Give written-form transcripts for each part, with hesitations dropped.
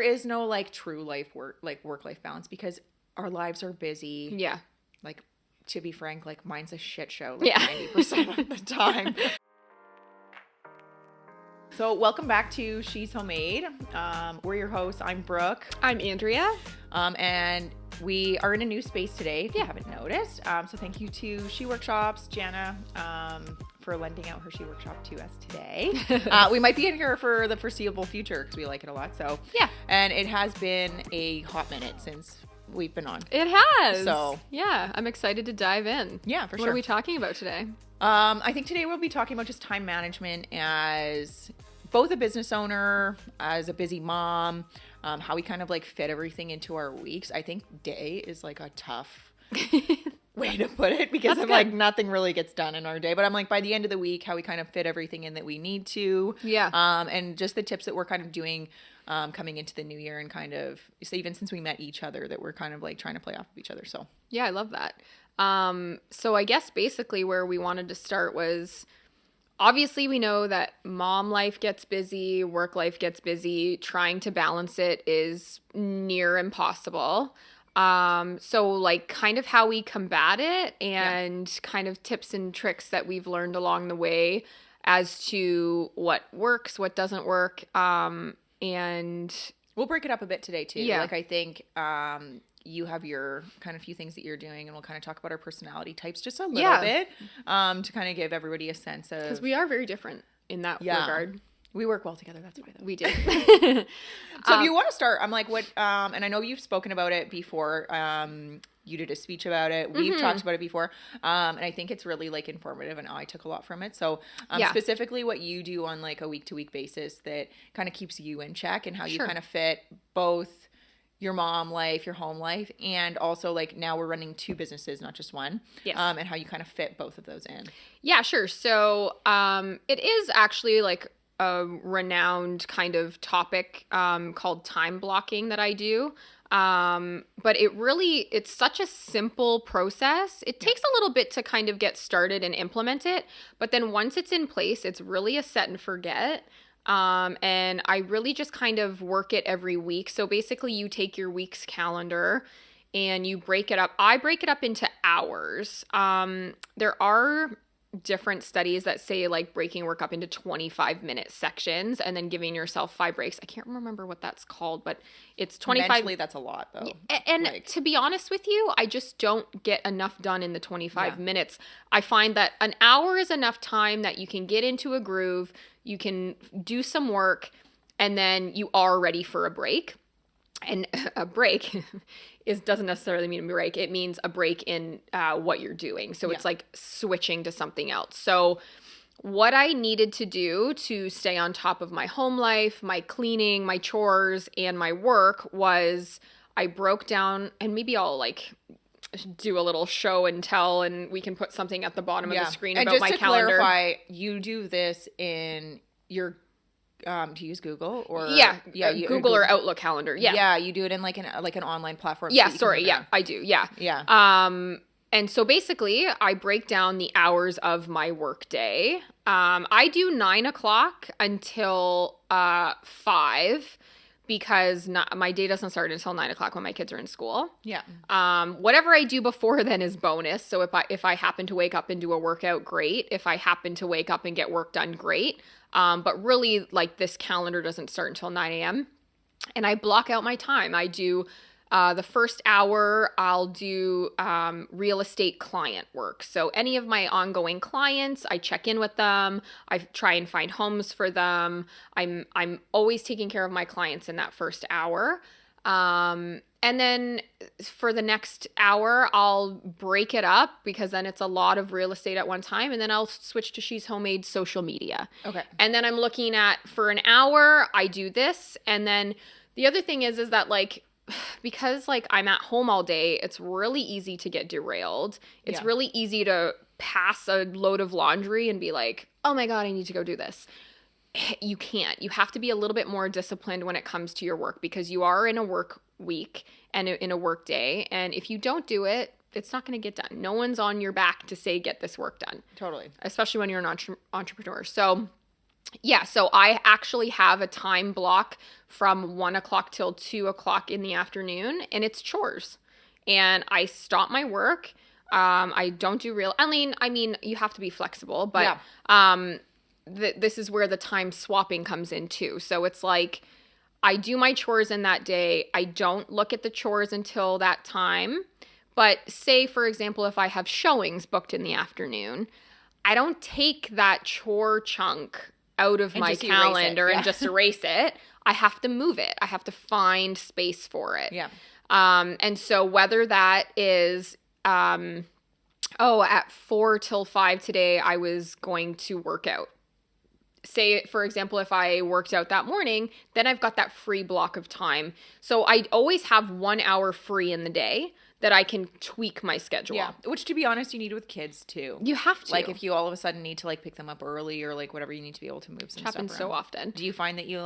There is no like true life work-life balance because our lives are busy. Yeah. Like, to be frank, like mine's a shit show Yeah. 90% of the time. So welcome back to She's Homemade. We're your hosts. I'm Brooke. I'm Andrea. And we are in a new space today, if you haven't noticed. So thank you to She Workshops, Jana, for lending out her She Workshop to us today. We might be in here for the foreseeable future because we like it a lot. So yeah. And it has been a hot minute since we've been on. It has. So yeah, I'm excited to dive in. Yeah, for sure. What are we talking about today? I think today we'll be talking about just time management as both a business owner, as a busy mom, how we kind of like fit everything into our weeks. I think day is like a tough way to put it because I'm like nothing really gets done in our day. But I'm like by the end of the week, how we kind of fit everything in that we need to. Yeah. And just the tips that we're kind of doing coming into the new year and kind of so even since we met each other that we're kind of like trying to play off of each other. So yeah, I love that. So I guess basically where we wanted to start was obviously we know that mom life gets busy, work life gets busy. Trying to balance it is near impossible. So like kind of how we combat it and kind of tips and tricks that we've learned along the way as to what works, what doesn't work. And we'll break it up a bit today too. Yeah. Like I think, you have your kind of few things that you're doing and we'll kind of talk about our personality types just a little bit to kind of give everybody a sense of because we are very different in that regard. We work well together. That's why though. We do. So if you want to start, I'm like, what, and I know you've spoken about it before. You did a speech about it. We've talked about it before. And I think it's really like informative and I took a lot from it. So specifically what you do on like a week to week basis that kind of keeps you in check and how you kind of fit both your mom life, your home life, and also like now we're running two businesses, not just one. Yes. And how you kind of fit both of those in. Yeah, sure. So it is actually like a renowned kind of topic called time blocking that I do. But it's such a simple process. It takes a little bit to kind of get started and implement it. But then once it's in place, it's really a set and forget. And I really just kind of work it every week. So basically you take your week's calendar and you break it up. I break it up into hours. There are different studies that say like breaking work up into 25-minute sections and then giving yourself 5 breaks. I can't remember what that's called, but it's 25. Mentally, that's a lot though. And like, to be honest with you, I just don't get enough done in the 25 minutes. I find that an hour is enough time that you can get into a groove, you can do some work, and then you are ready for a break. And a break doesn't necessarily mean a break. It means a break in what you're doing. So it's like switching to something else. So what I needed to do to stay on top of my home life, my cleaning, my chores, and my work was I broke down, and maybe I'll like do a little show and tell, and we can put something at the bottom of the screen and about my calendar. And just to clarify, you do this in your do you use Google or Google or Outlook calendar? Yeah, you do it in like an online platform. Yeah, I do. Yeah. And so basically, I break down the hours of my work day. I do 9 o'clock until 5 because my day doesn't start until 9 o'clock when my kids are in school. Yeah. Whatever I do before then is bonus. So if I happen to wake up and do a workout, great. If I happen to wake up and get work done, great. But really, like this calendar doesn't start until 9 a.m. And I block out my time. I do the first hour, I'll do real estate client work. So any of my ongoing clients, I check in with them. I try and find homes for them. I'm always taking care of my clients in that first hour. And then for the next hour, I'll break it up because then it's a lot of real estate at one time. And then I'll switch to She's Homemade social media. Okay. And then I'm looking at for an hour, I do this. And then the other thing is that like, because like I'm at home all day, it's really easy to get derailed. It's really easy to pass a load of laundry and be like, oh my God, I need to go do this. You can't. You have to be a little bit more disciplined when it comes to your work because you are in a work week and in a work day. And if you don't do it, it's not going to get done. No one's on your back to say, get this work done. Totally. Especially when you're an entrepreneur. So Yeah, so I actually have a time block from 1 o'clock till 2 o'clock in the afternoon, and it's chores. And I stop my work. I don't do real. I mean, you have to be flexible, but this is where the time swapping comes in too. So it's like I do my chores in that day. I don't look at the chores until that time. But say, for example, if I have showings booked in the afternoon, I don't take that chore chunk out of my calendar and just erase it. I have to move it. I have to find space for it. Yeah. And so whether that is, at 4 till 5 today, I was going to work out. Say, for example, if I worked out that morning, then I've got that free block of time. So I always have 1 hour free in the day that I can tweak my schedule. Yeah, which to be honest, you need with kids too. You have to. Like if you all of a sudden need to like pick them up early or like whatever, you need to be able to move some stuff around. Happens so often. Do you find that you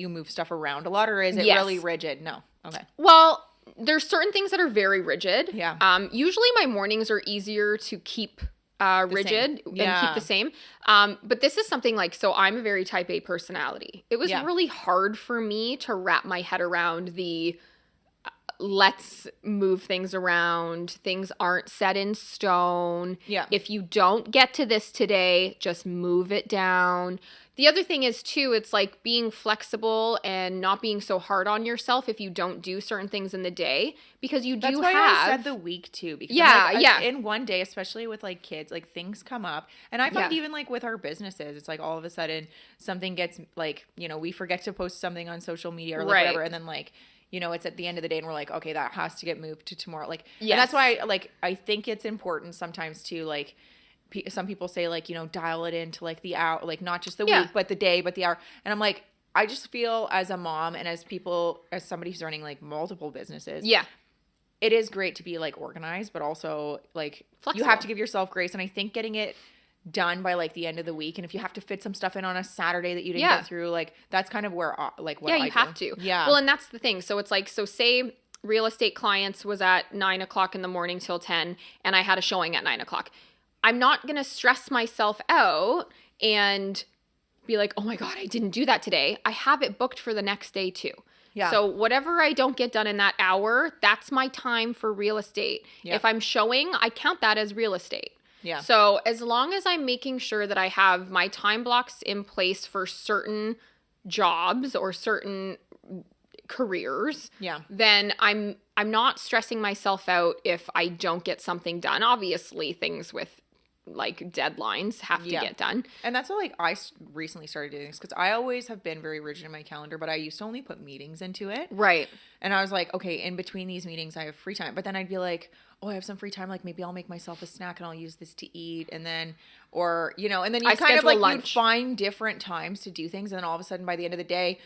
move stuff around a lot, or is it really rigid? No. Okay. Well, there's certain things that are very rigid. Yeah. Usually my mornings are easier to keep rigid and keep the same. But this is something like, so I'm a very type A personality. It was really hard for me to wrap my head around the let's move things around. Things aren't set in stone. Yeah. If you don't get to this today, just move it down. The other thing is too, it's like being flexible and not being so hard on yourself if you don't do certain things in the day, because That's why I said the week too. Because in one day, especially with like kids, like things come up, and I find even like with our businesses, it's like all of a sudden something gets like, we forget to post something on social media or like whatever, and then like, it's at the end of the day and we're like, okay, that has to get moved to tomorrow. Like, and that's why I think it's important sometimes to like, some people say like, dial it into like the hour, like not just the week, but the day, but the hour. And I'm like, I just feel as a mom and as somebody who's running like multiple businesses. Yeah. It is great to be like organized, but also like flexible. You have to give yourself grace. And I think getting it done by like the end of the week, and if you have to fit some stuff in on a Saturday that you didn't get through, like that's kind of where like what I have to. Yeah. Well, and that's the thing. So it's like, so say real estate clients was at 9 o'clock in the morning till 10, and I had a showing at 9 o'clock. I'm not going to stress myself out and be like, oh my God, I didn't do that today. I have it booked for the next day too. Yeah. So whatever I don't get done in that hour, that's my time for real estate. Yeah. If I'm showing, I count that as real estate. Yeah. So as long as I'm making sure that I have my time blocks in place for certain jobs or certain careers, then I'm not stressing myself out if I don't get something done. Obviously, things with like deadlines have to get done. And that's what like I recently started doing this, because I always have been very rigid in my calendar, but I used to only put meetings into it. Right. And I was like, okay, in between these meetings, I have free time. But then I'd be like, oh, I have some free time. Like maybe I'll make myself a snack and I'll use this to eat. And then, or, and then you kind of like you'd find different times to do things. And then all of a sudden by the end of the day,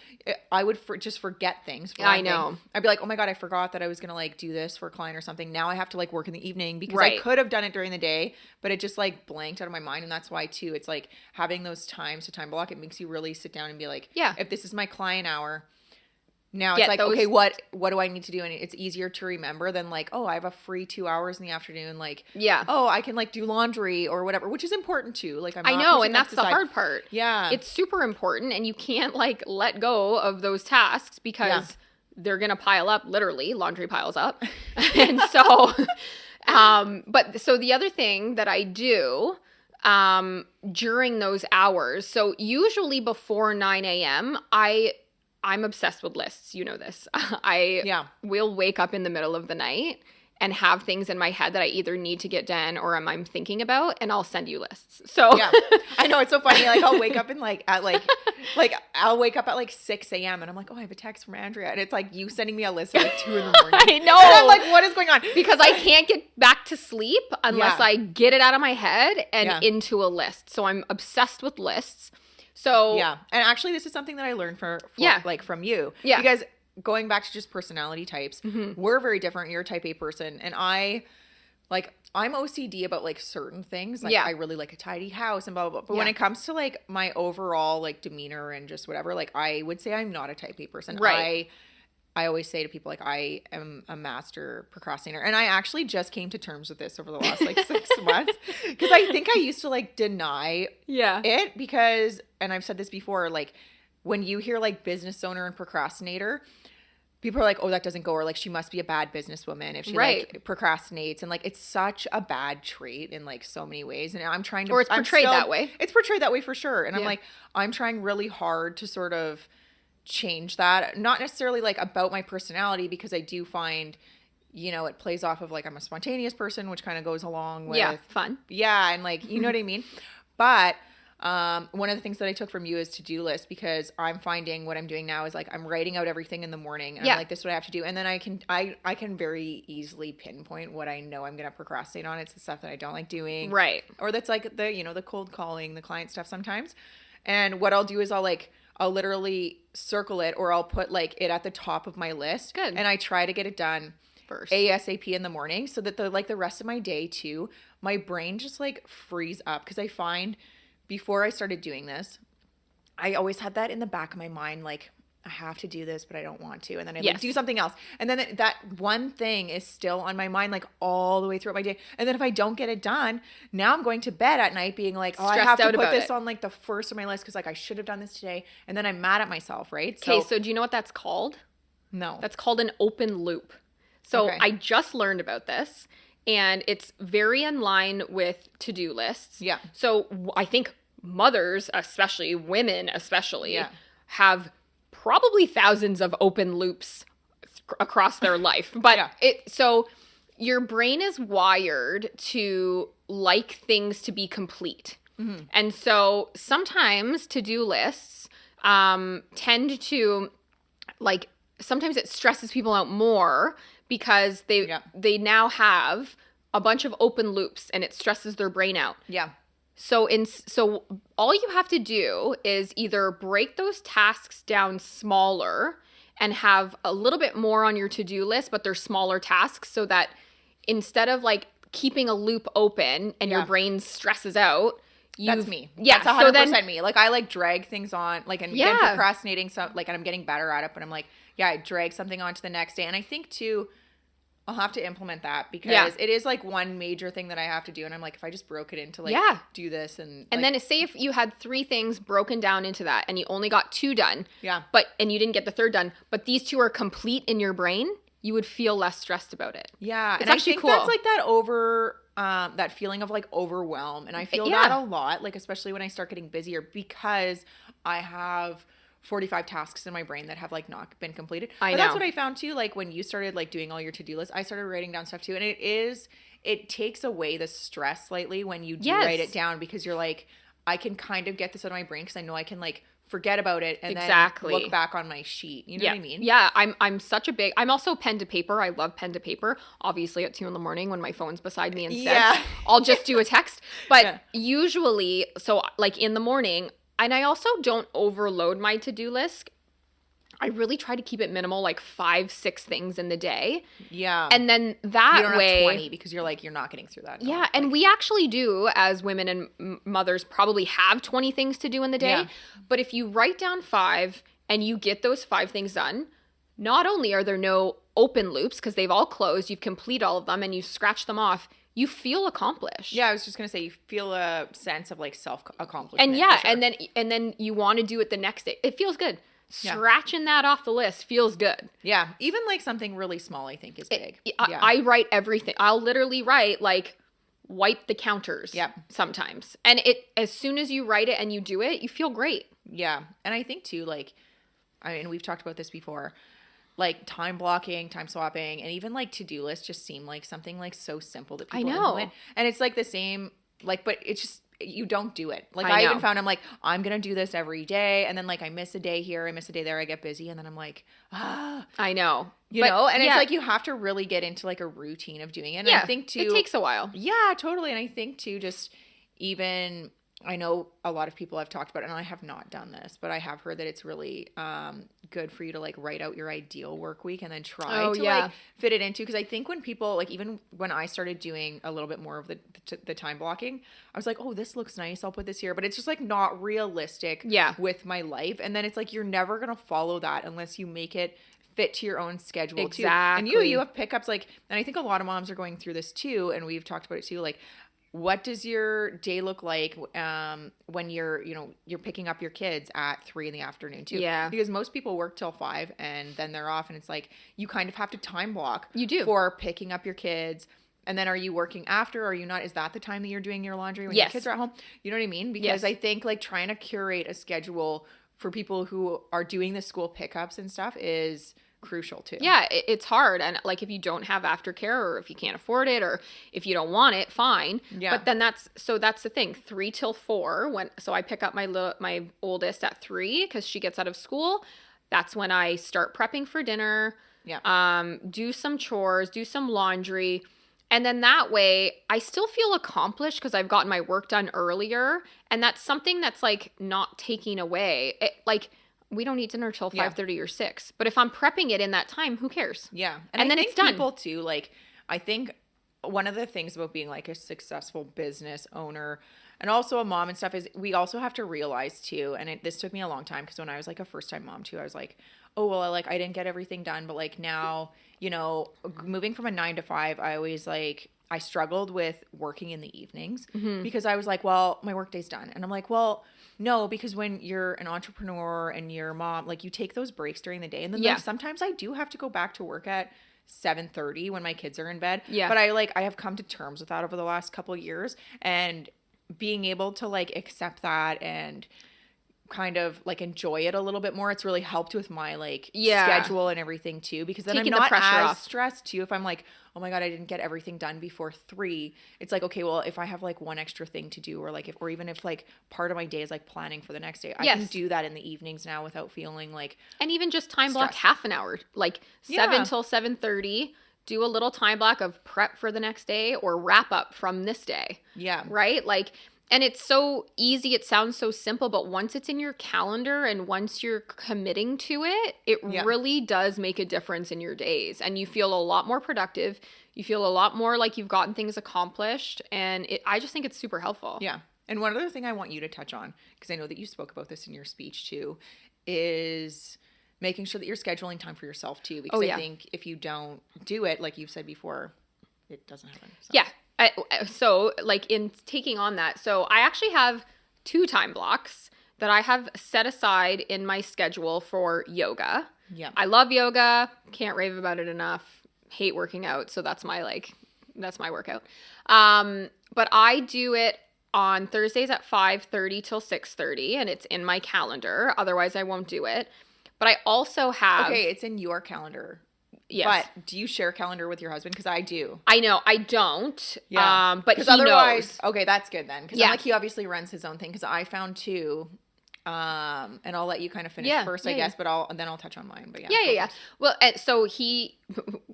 I would just forget things. I know. I'd be like, oh my God, I forgot that I was going to like do this for a client or something. Now I have to like work in the evening, because I could have done it during the day, but it just like blanked out of my mind. And that's why too, it's like having those times to time block, it makes you really sit down and be like, if this is my client hour, now it's like, okay, what do I need to do? And it's easier to remember than like, oh, I have a free 2 hours in the afternoon. Like, oh, I can like do laundry or whatever, which is important too. Like, I know, and that's the hard part. Yeah. It's super important, and you can't like let go of those tasks, because they're going to pile up, literally, laundry piles up. And so, but so the other thing that I do during those hours, so usually before 9 a.m., I'm obsessed with lists. You know this. I will wake up in the middle of the night and have things in my head that I either need to get done or I'm thinking about, and I'll send you lists. So I know, it's so funny. Like I'll wake up and I'll wake up at like 6 a.m. and I'm like, oh, I have a text from Andrea, and it's like you sending me a list at like 2 in the morning. I know. And I'm like, what is going on? Because I can't get back to sleep unless I get it out of my head and into a list. So I'm obsessed with lists. So and actually this is something that I learned from you. Yeah. Because going back to just personality types, we're very different. You're a type A person, and I'm OCD about like certain things. Like I really like a tidy house and blah blah blah. But when it comes to like my overall like demeanor and just whatever, like I would say I'm not a type A person. Right. I always say to people, like, I am a master procrastinator. And I actually just came to terms with this over the last, like, 6 months. Because I think I used to, like, deny it because, and I've said this before, like, when you hear, like, business owner and procrastinator, people are like, oh, that doesn't go. Or, like, she must be a bad businesswoman if she, like, procrastinates. And, like, it's such a bad trait in, like, so many ways. And I'm trying to. Or it's portrayed that way. It's portrayed that way for sure. And I'm like, I'm trying really hard to sort of change that, not necessarily like about my personality, because I do find, you know, it plays off of like I'm a spontaneous person, which kind of goes along with fun, and like, you know what I mean. But one of the things that I took from you is to-do list, because I'm finding what I'm doing now is like I'm writing out everything in the morning and I'm like, this is what I have to do, and then I can very easily pinpoint what I know I'm gonna procrastinate on. It's the stuff that I don't like doing, right? Or that's like the, you know, the cold calling, the client stuff sometimes. And what I'll do is I'll literally circle it, or I'll put like it at the top of my list. Good. And I try to get it done first ASAP in the morning, so that the rest of my day too, my brain just like frees up. Because I find before I started doing this, I always had that in the back of my mind, like, I have to do this, but I don't want to. And then I like do something else. And then that one thing is still on my mind, like all the way throughout my day. And then if I don't get it done, now I'm going to bed at night being like, oh, I have to put this on like the first of my list because like I should have done this today. And then I'm mad at myself, right? Okay, so do you know what that's called? No. That's called an open loop. So I just learned about this, and it's very in line with to-do lists. Yeah. So I think mothers, especially women, have probably thousands of open loops across their life. But so your brain is wired to like things to be complete. Mm-hmm. And so sometimes to-do lists tend to, like, sometimes it stresses people out more because they now have a bunch of open loops and it stresses their brain out. Yeah. So all you have to do is either break those tasks down smaller and have a little bit more on your to-do list, but they're smaller tasks, so that instead of like keeping a loop open and your brain stresses out. That's me. Yeah. That's 100% me. Like, I like drag things on, like, and again, procrastinating like, and I'm getting better at it, but I'm like, I drag something on to the next day. And I think too, I'll have to implement that, because it is like one major thing that I have to do. And I'm like, if I just broke it into like, do this and then say if you had 3 things broken down into that and you only got 2 done, and you didn't get the 3rd done, but these 2 are complete in your brain, you would feel less stressed about it. Yeah. It's actually cool. That's like that feeling of like overwhelm. And I feel that a lot, like, especially when I start getting busier, because I have 45 tasks in my brain that have like not been completed. But that's what I found too. Like, when you started like doing all your to-do lists, I started writing down stuff too. And it takes away the stress slightly when you do write it down, because you're like, I can kind of get this out of my brain because I know I can like forget about it and then look back on my sheet. You know what I mean? Yeah. I'm also pen to paper. I love pen to paper. Obviously at 2 a.m. when my phone's beside me instead, I'll just do a text. But usually, so like in the morning, and I also don't overload my to-do list. I really try to keep it minimal, like 5-6 things in the day. Yeah. And then that you don't way, have 20, because you're like, you're not getting through that. Yeah. And we actually do, as women and mothers, probably have 20 things to do in the day. Yeah. But if you write down 5 and you get those 5 things done, not only are there no open loops because they've all closed, you've completed all of them and you scratch them off, you feel accomplished. Yeah, I was just gonna say, you feel a sense of like self-accomplishment. And and then you want to do it the next day. It feels good. Scratching that off the list feels good. Yeah, even like something really small, I think, is big. I write everything. I'll literally write like wipe the counters. Sometimes, and as soon as you write it and you do it, you feel great. Yeah, and I think too, like, I mean, we've talked about this before. Like, time blocking, time swapping, and even like to-do lists just seem like something like so simple that people implement. And it's like the same, like, but it's just, you don't do it. Like, I even found, I'm like, I'm going to do this every day. And then like, I miss a day here, I miss a day there, I get busy. And then I'm like, I know. You know? And it's like, you have to really get into like a routine of doing it. And I think too, it takes a while. Yeah, totally. And I think too, just even, I know a lot of people have talked about it, and I have not done this, but I have heard that it's really good for you to like write out your ideal work week and then try to like fit it into. Because I think when people, like, even when I started doing a little bit more of the time blocking, I was like, oh, this looks nice, I'll put this here, but it's just like not realistic with my life. And then it's like, you're never gonna follow that unless you make it fit to your own schedule too. Exactly. And you have pickups like, and I think a lot of moms are going through this too, and we've talked about it too, like, what does your day look like when you're picking up your kids at 3 p.m. too? Yeah. Because most people work till 5 and then they're off, and it's like you kind of have to time block. You do. For picking up your kids. And then are you working after? Are you not? Is that the time that you're doing your laundry when your kids are at home? You know what I mean? Because I think like trying to curate a schedule for people who are doing the school pickups and stuff is crucial too. Yeah, it's hard. And like if you don't have aftercare, or if you can't afford it, or if you don't want it, fine. Yeah. But then that's the thing. 3 till 4 so I pick up my oldest at 3 because she gets out of school. That's when I start prepping for dinner. Yeah. Do some chores, do some laundry. And then that way I still feel accomplished because I've gotten my work done earlier. And that's something that's like not taking away. Like we don't eat dinner till 5:30 or 6. But if I'm prepping it in that time, who cares? Yeah. And then it's done. People too, like, I think one of the things about being like a successful business owner and also a mom and stuff is we also have to realize too, and this took me a long time because when I was like a first time mom too, I was like, oh, well, I didn't get everything done. But like now, moving from a 9 to 5, I struggled with working in the evenings because I was like, well, my workday's done. And I'm like, well, no, because when you're an entrepreneur and you're a mom, like you take those breaks during the day. And then like, sometimes I do have to go back to work at 7:30 when my kids are in bed. Yeah. But I have come to terms with that over the last couple of years, and being able to like accept that and kind of like enjoy it a little bit more. It's really helped with my like schedule and everything too, because then Taking I'm not the pressure as off. stressed too. If I'm like, oh my God, I didn't get everything done before 3. It's like, okay, well, if I have like one extra thing to do, or like or even if like part of my day is like planning for the next day, I can do that in the evenings now without feeling like, and even just time block half an hour, like 7 till 7:30. Do a little time block of prep for the next day or wrap up from this day. Yeah. Right? Like, and it's so easy. It sounds so simple, but once it's in your calendar and once you're committing to it, it really does make a difference in your days. And you feel a lot more productive. You feel a lot more like you've gotten things accomplished. And I just think it's super helpful. Yeah. And one other thing I want you to touch on, because I know that you spoke about this in your speech too, is making sure that you're scheduling time for yourself too. Because I think if you don't do it, like you've said before, it doesn't happen. So. Yeah. So like in taking on that, so I actually have 2 time blocks that I have set aside in my schedule for yoga. Yeah. I love yoga. Can't rave about it enough. Hate working out. So that's my workout. But I do it on Thursdays at 5:30 till 6:30, and it's in my calendar. Otherwise I won't do it. But I also have... Okay, it's in your calendar. Yes. But do you share a calendar with your husband? Because I do. I know. I don't. Yeah. But he otherwise, knows. Okay, that's good then. Because like he obviously runs his own thing. Because I found too... and I'll let you kind of finish first, I guess, but then I'll touch on mine. But yeah. Well, and so he,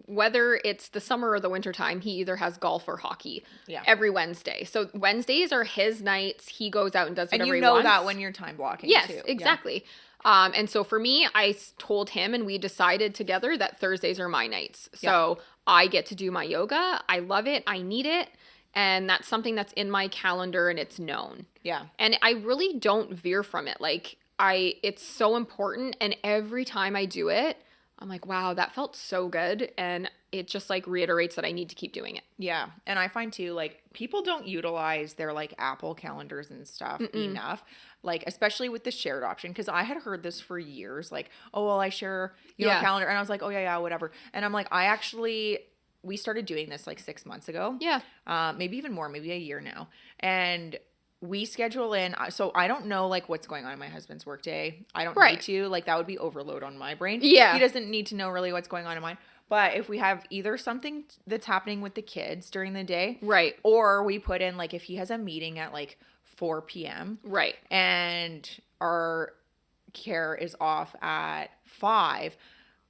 whether it's the summer or the winter time, he either has golf or hockey every Wednesday. So Wednesdays are his nights. He goes out and does whatever he wants. And you know that when you're time blocking yes, too. Yes, exactly. Yeah. And so for me, I told him and we decided together that Thursdays are my nights. So I get to do my yoga. I love it. I need it. And that's something that's in my calendar and it's known. Yeah. And I really don't veer from it. Like it's so important. And every time I do it, I'm like, wow, that felt so good. And it just like reiterates that I need to keep doing it. Yeah. And I find too, like people don't utilize their like Apple calendars and stuff enough. Like, especially with the shared option. Cause I had heard this for years. Like, oh, well, I share, a calendar. And I was like, oh yeah, whatever. And I'm like, we started doing this like 6 months ago. Yeah. Maybe even more, maybe a year now. And we schedule in. So I don't know like what's going on in my husband's workday. I don't need to. Like that would be overload on my brain. Yeah. He doesn't need to know really what's going on in mine. But if we have either something that's happening with the kids during the day. Right. Or we put in like if he has a meeting at like 4 p.m. Right. And our care is off at 5.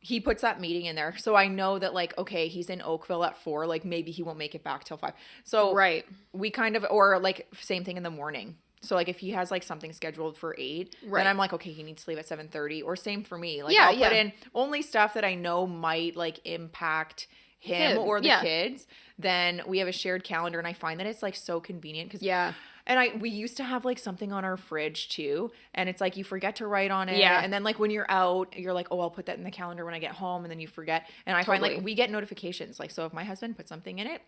He puts that meeting in there. So I know that like, okay, he's in Oakville at 4. Like maybe he won't make it back till 5. So we kind of, or like same thing in the morning. So like if he has like something scheduled for 8, then I'm like, okay, he needs to leave at 7:30 or same for me. Like I'll put in only stuff that I know might like impact him or the kids. Then we have a shared calendar and I find that it's like so convenient because And we used to have like something on our fridge too. And it's like you forget to write on it. Yeah. And then like when you're out, you're like, oh, I'll put that in the calendar when I get home. And then you forget. And I find like we get notifications. Like, so if my husband puts something in it,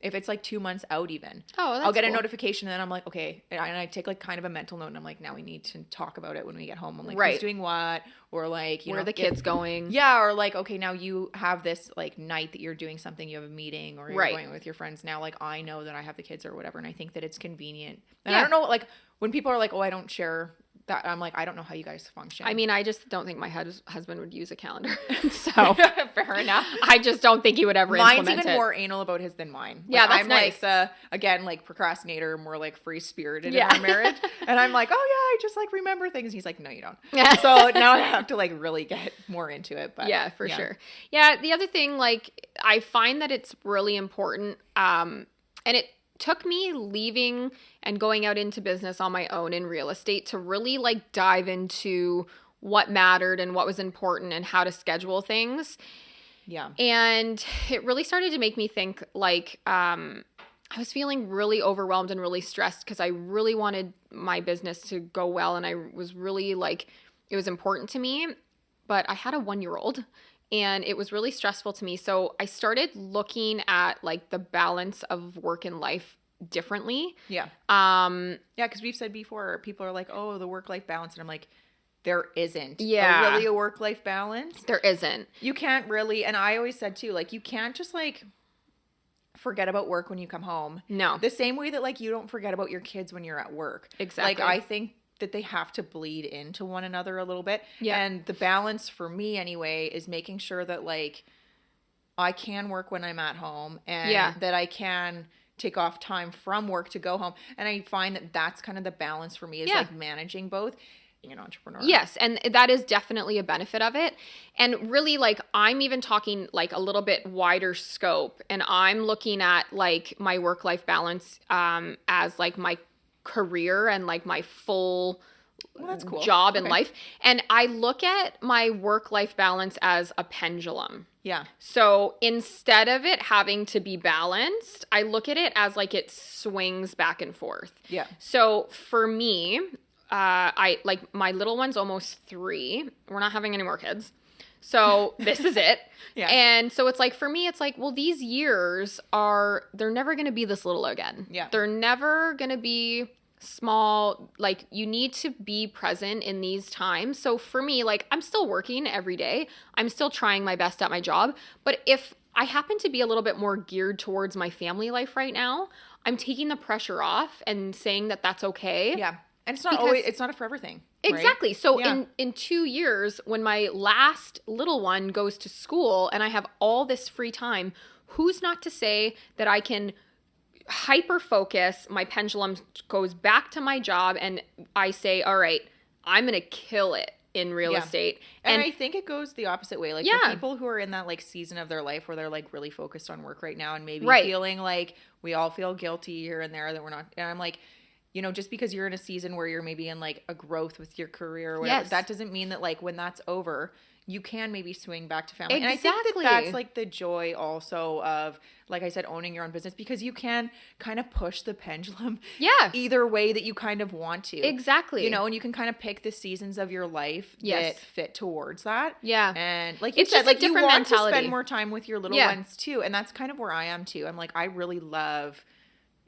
if it's like 2 months out even, I'll get a notification and then I'm like, okay. And I take like kind of a mental note and I'm like, now we need to talk about it when we get home. I'm like, who's doing what? Or like, where are the kids going? Yeah. Or like, okay, now you have this like night that you're doing something, you have a meeting or you're going with your friends. Now, like I know that I have the kids or whatever. And I think that it's convenient. And I don't know, like when people are like, oh, I don't share that, I'm like, I don't know how you guys function. I mean, I just don't think my husband would use a calendar. So fair enough. I just don't think he would ever implement it. Mine's even more anal about his than mine. Yeah, that's nice. Like, again, like procrastinator, more like free spirited in our marriage. And I'm like, oh yeah, I just like remember things. He's like, no, you don't. So now I have to like really get more into it. But yeah, for sure. Yeah, the other thing, like I find that it's really important, and it took me leaving and going out into business on my own in real estate to really like dive into what mattered and what was important and how to schedule things. Yeah. And it really started to make me think like, I was feeling really overwhelmed and really stressed because I really wanted my business to go well. And I was really like, it was important to me, but I had a 1-year-old and it was really stressful to me. So I started looking at like the balance of work and life differently. Yeah. Because we've said before, people are like, oh, the work-life balance. And I'm like, there isn't really a work-life balance. There isn't. You can't really, and I always said too, like you can't just like forget about work when you come home. No. The same way that like you don't forget about your kids when you're at work. Exactly. Like I think that they have to bleed into one another a little bit. Yeah. And the balance for me anyway is making sure that like I can work when I'm at home and that I can take off time from work to go home. And I find that that's kind of the balance for me is like managing both. Being an entrepreneur. Yes, and that is definitely a benefit of it. And really, like, I'm even talking like a little bit wider scope, and I'm looking at like my work-life balance as like my career and like my full that's cool. job in life. And I look at my work-life balance as a pendulum. Yeah. So instead of it having to be balanced, I look at it as like it swings back and forth. Yeah. So for me, I like my little one's almost 3. We're not having any more kids. So this is it. Yeah. And so it's like, for me, it's like, well, these years they're never going to be this little again. Yeah. They're never going to be small. Like you need to be present in these times. So for me, like I'm still working every day. I'm still trying my best at my job. But if I happen to be a little bit more geared towards my family life right now, I'm taking the pressure off and saying that that's okay. Yeah. And it's not always, it's not a forever thing. Exactly. Right? So in 2 years, when my last little one goes to school and I have all this free time, who's not to say that I can hyper focus, my pendulum goes back to my job and I say, all right, I'm going to kill it in real estate. And I think it goes the opposite way. Like for people who are in that like season of their life where they're like really focused on work right now and maybe feeling like we all feel guilty here and there that we're not, and I'm like, you know, just because you're in a season where you're maybe in like a growth with your career or whatever, that doesn't mean that like when that's over, you can maybe swing back to family. Exactly. And I think that that's like the joy also of, like I said, owning your own business, because you can kind of push the pendulum either way that you kind of want to. Exactly. You know, and you can kind of pick the seasons of your life that fit towards that. Yeah. And like you it's said, just like a different you want mentality. to spend more time with your little ones too. And that's kind of where I am too. I'm like, I really love...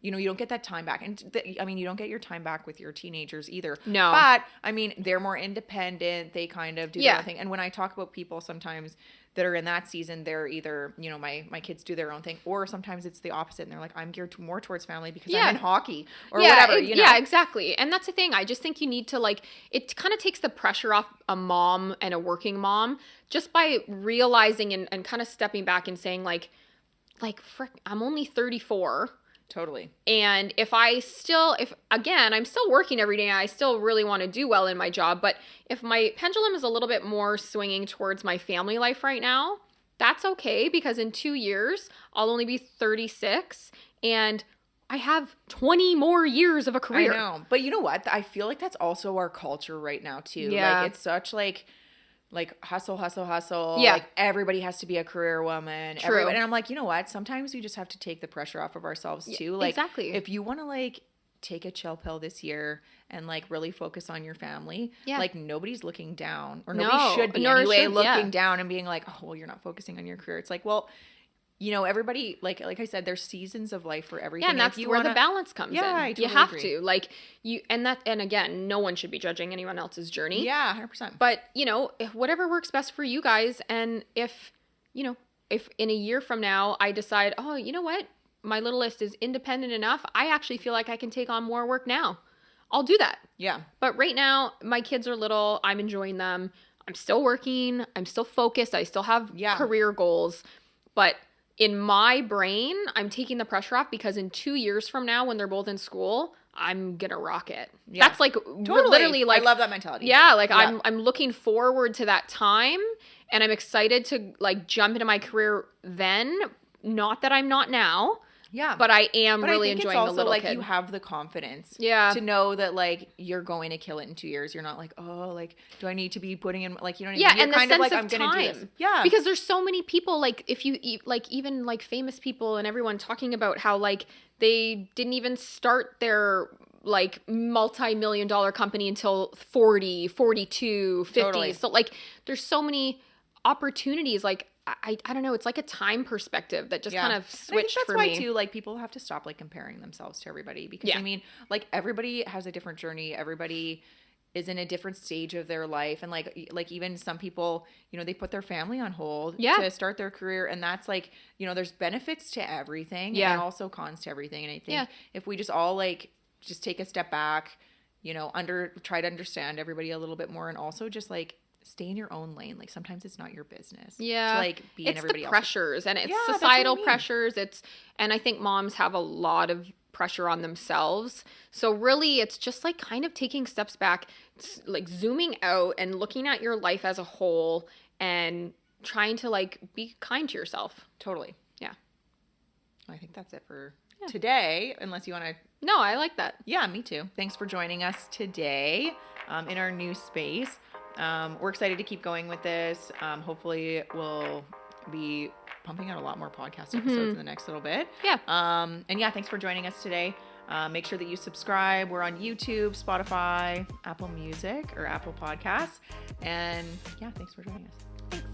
You know, you don't get that time back. And I mean, you don't get your time back with your teenagers either. No. But, I mean, they're more independent. They kind of do their own thing. And when I talk about people sometimes that are in that season, they're either, you know, my kids do their own thing, or sometimes it's the opposite. And they're like, I'm geared more towards family because I'm in hockey or whatever, you know? Yeah, exactly. And that's the thing. I just think you need to, like, it kind of takes the pressure off a mom and a working mom just by realizing and kind of stepping back and saying, like, frick, I'm only 34. Totally. And if again, I'm still working every day, I still really want to do well in my job, but if my pendulum is a little bit more swinging towards my family life right now, that's okay, because in 2 years, I'll only be 36 and I have 20 more years of a career. I know. But you know what? I feel like that's also our culture right now too. Yeah. Like it's such like hustle. Yeah. Like everybody has to be a career woman. True. And I'm like, you know what? Sometimes we just have to take the pressure off of ourselves too. Like exactly. if you want to like take a chill pill this year and like really focus on your family. Yeah. Like nobody's looking down, or No, nobody should be nor anyway should- looking yeah. down and being like, oh, well, you're not focusing on your career. It's like, well, you know, everybody, like I said, there's seasons of life for everything. Yeah, and that's where the balance comes in. I totally you have agree. to, like, and again, no one should be judging anyone else's journey. Yeah, 100%. But, you know, whatever works best for you guys, and if in a year from now I decide, oh, you know what, my little list is independent enough, I actually feel like I can take on more work now, I'll do that. Yeah. But right now, my kids are little, I'm enjoying them, I'm still working, I'm still focused, I still have career goals, but in my brain, I'm taking the pressure off, because in 2 years from now, when they're both in school, I'm gonna rock it. Yeah. That's like totally. Literally, like, I love that mentality. Yeah, like I'm looking forward to that time, and I'm excited to like jump into my career then. Not that I'm not now. Yeah. But I am really enjoying it's also the little like kid. You have the confidence to know that like you're going to kill it in 2 years. You're not like, oh, like, do I need to be putting in, like, you know what I mean? Yeah, You're and the kind sense of like, of I'm time. gonna do this. Yeah. Because there's so many people, like, if you like, even like famous people and everyone talking about how like they didn't even start their like multi-million-dollar company until 40, 42, 50. Totally. So like there's so many opportunities. Like I don't know, it's like a time perspective that just kind of switched for me. That's why too, like, people have to stop like comparing themselves to everybody, because I mean, like, everybody has a different journey. Everybody is in a different stage of their life, and like even some people, you know, they put their family on hold to start their career, and that's like, you know, there's benefits to everything and also cons to everything. And I think if we just all like just take a step back, you know, try to understand everybody a little bit more, and also just like stay in your own lane. Like, sometimes it's not your business to like be in everybody else's. It's the pressures, and it's societal pressures. And I think moms have a lot of pressure on themselves. So really, it's just like kind of taking steps back, like zooming out and looking at your life as a whole, and trying to like be kind to yourself. Totally. Yeah. I think that's it for today, unless you want to. No, I like that. Yeah, me too. Thanks for joining us today in our new space. We're excited to keep going with this. Hopefully we'll be pumping out a lot more podcast episodes in the next little bit. Yeah. And yeah, thanks for joining us today. Make sure that you subscribe. We're on YouTube, Spotify, Apple Music, or Apple Podcasts. And yeah, thanks for joining us. Thanks.